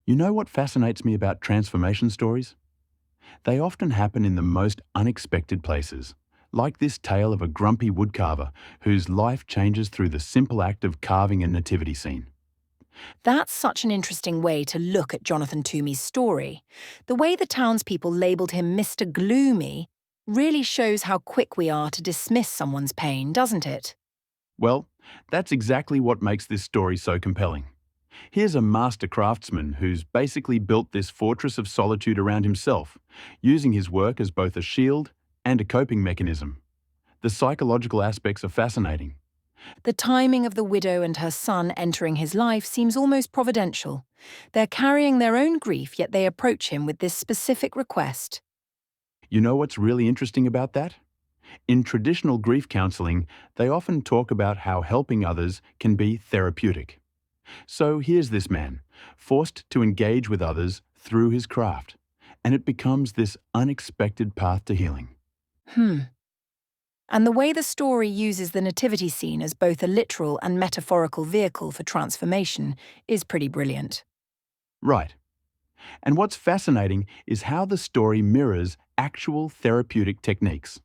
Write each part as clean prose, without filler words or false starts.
You know what fascinates me about transformation stories? They often happen in the most unexpected places, like this tale of a grumpy woodcarver whose life changes through the simple act of carving a nativity scene. That's such an interesting way to look at Jonathan Toomey's story. The way the townspeople labelled him Mr. Gloomy really shows how quick we are to dismiss someone's pain, doesn't it? Well, that's exactly what makes this story so compelling. Here's a master craftsman who's basically built this fortress of solitude around himself, using his work as both a shield and a coping mechanism. The psychological aspects are fascinating. The timing of the widow and her son entering his life seems almost providential. They're carrying their own grief, yet they approach him with this specific request. You know what's really interesting about that? In traditional grief counseling, they often talk about how helping others can be therapeutic. So here's this man, forced to engage with others through his craft, and it becomes this unexpected path to healing. Hmm. And the way the story uses the nativity scene as both a literal and metaphorical vehicle for transformation is pretty brilliant. Right. And what's fascinating is how the story mirrors actual therapeutic techniques.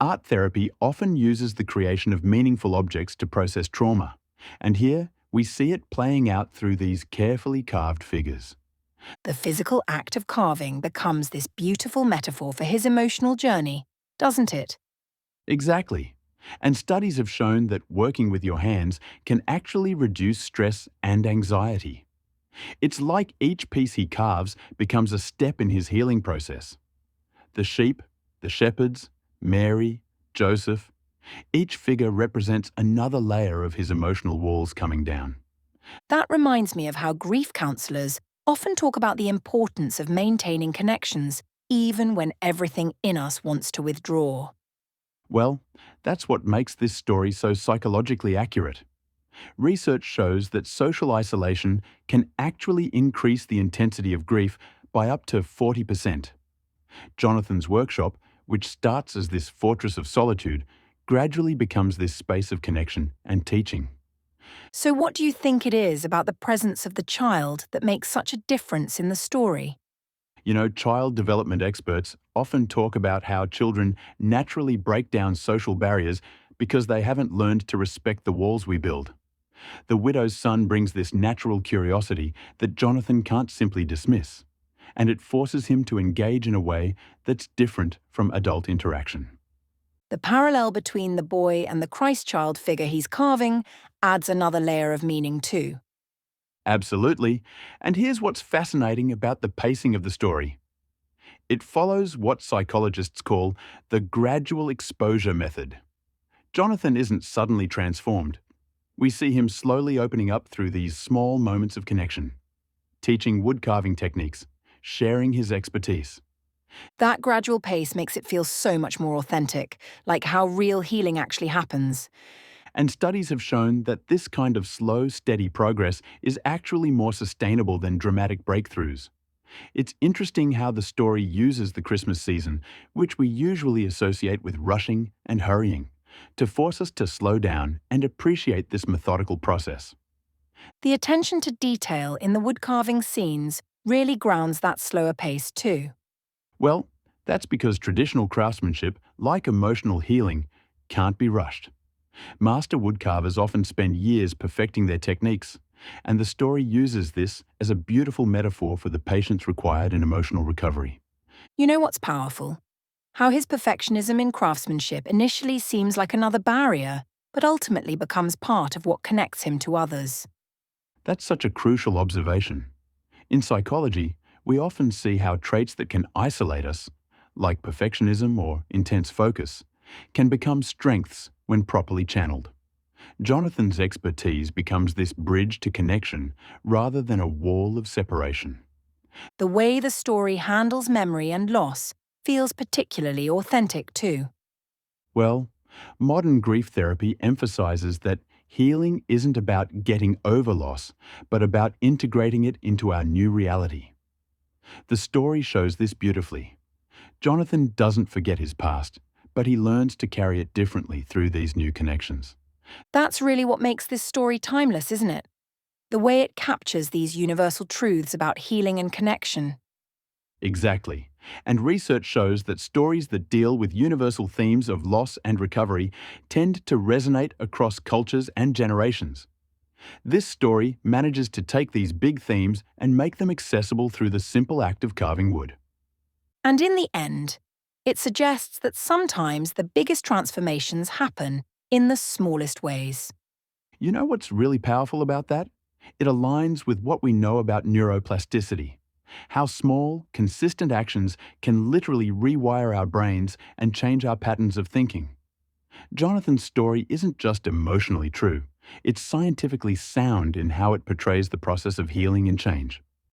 Art therapy often uses the creation of meaningful objects to process trauma, and here we see it playing out through these carefully carved figures. The physical act of carving becomes this beautiful metaphor for his emotional journey, doesn't it? Exactly. And studies have shown that working with your hands can actually reduce stress and anxiety. It's like each piece he carves becomes a step in his healing process. The sheep, the shepherds, Mary, Joseph, each figure represents another layer of his emotional walls coming down. That reminds me of how grief counsellors often talk about the importance of maintaining connections, even when everything in us wants to withdraw. Well, that's what makes this story so psychologically accurate. Research shows that social isolation can actually increase the intensity of grief by up to 40%. Jonathan's workshop, which starts as this fortress of solitude, gradually becomes this space of connection and teaching. So, what do you think it is about the presence of the child that makes such a difference in the story? You know, child development experts often talk about how children naturally break down social barriers because they haven't learned to respect the walls we build. The widow's son brings this natural curiosity that Jonathan can't simply dismiss, and it forces him to engage in a way that's different from adult interaction. The parallel between the boy and the Christ child figure he's carving adds another layer of meaning too. Absolutely, and here's what's fascinating about the pacing of the story. It follows what psychologists call the gradual exposure method. Jonathan isn't suddenly transformed. We see him slowly opening up through these small moments of connection, teaching woodcarving techniques, sharing his expertise. That gradual pace makes it feel so much more authentic, like how real healing actually happens. And studies have shown that this kind of slow, steady progress is actually more sustainable than dramatic breakthroughs. It's interesting how the story uses the Christmas season, which we usually associate with rushing and hurrying, to force us to slow down and appreciate this methodical process. The attention to detail in the woodcarving scenes really grounds that slower pace too. Well, that's because traditional craftsmanship, like emotional healing, can't be rushed. Master woodcarvers often spend years perfecting their techniques, and the story uses this as a beautiful metaphor for the patience required in emotional recovery. You know what's powerful? How his perfectionism in craftsmanship initially seems like another barrier, but ultimately becomes part of what connects him to others. That's such a crucial observation. In psychology, we often see how traits that can isolate us, like perfectionism or intense focus, can become strengths when properly channeled. Jonathan's expertise becomes this bridge to connection rather than a wall of separation. The way the story handles memory and loss feels particularly authentic too. Well, modern grief therapy emphasizes that healing isn't about getting over loss, but about integrating it into our new reality. The story shows this beautifully. Jonathan doesn't forget his past, but he learns to carry it differently through these new connections. That's really what makes this story timeless, isn't it? The way it captures these universal truths about healing and connection. Exactly. And research shows that stories that deal with universal themes of loss and recovery tend to resonate across cultures and generations. This story manages to take these big themes and make them accessible through the simple act of carving wood. And in the end, it suggests that sometimes the biggest transformations happen in the smallest ways. You know what's really powerful about that? It aligns with what we know about neuroplasticity. How small, consistent actions can literally rewire our brains and change our patterns of thinking. Jonathan's story isn't just emotionally true, it's scientifically sound in how it portrays the process of healing and change.